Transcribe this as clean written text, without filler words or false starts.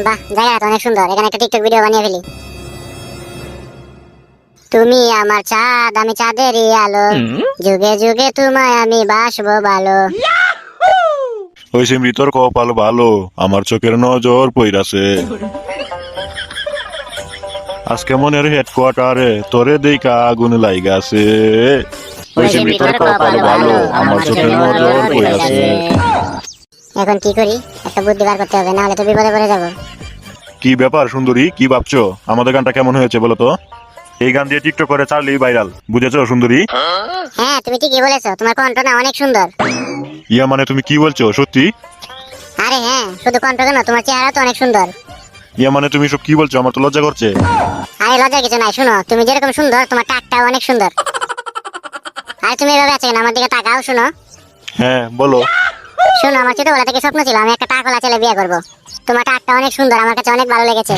বাহ, জায়গাটা অনেক সুন্দর। এখানে একটা টিকটক ভিডিও বানিয়ে ফেলি। তুমি আমার চাঁদ, আমি চাঁদেরই আলো, যুগে যুগে তোমায় আমি বাসবো ভালো। ওই সিমরি তোর কপাল ভালো, আমার চোখের নজর পইরাছে। আজকে মনের হেডকোয়ার্টারে তোরে দেখা আগুন লাইগাছে। ওই সিমরি তোর কপাল ভালো, আমার চোখের নজর পইরাছে। এখন কি করি? একটা বুদ্ধি বার করতে হবে, না হলে তো বিপদে পড়ে যাবো। কি ব্যাপার সুন্দরী, কি ভাবছো? আমাদের গানটা কেমন হয়েছে বলো তো? এই গান দিয়ে টিকটক করে চার্লি ভাইরাল, বুঝেছো সুন্দরী? হ্যাঁ, তুমি ঠিকই বলেছো, তোমার কণ্ঠ না অনেক সুন্দর। ইয়া মানে তুমি কি বলছো, সত্যি? আরে হ্যাঁ, শুধু কণ্ঠ কেন, তোমার চেহারা তো অনেক সুন্দর। ইয়া মানে তুমি সব কি বলছো? আমার তো লজ্জা করছে। আরে লজ্জার কিছু নাই, শুনো, তুমি যেরকম সুন্দর তোমার টাকটাও অনেক সুন্দর। আর তুমি এভাবে আছো কেন? আমার দিকে তাকাও, শুনো। হ্যাঁ বলো। শোনো, আমার ছোটবেলা থেকে স্বপ্ন ছিল আমি একটা টাকওয়ালা ছেলে বিয়ে করবো। তোমার টাকটা অনেক সুন্দর, আমার কাছে অনেক ভালো লেগেছে।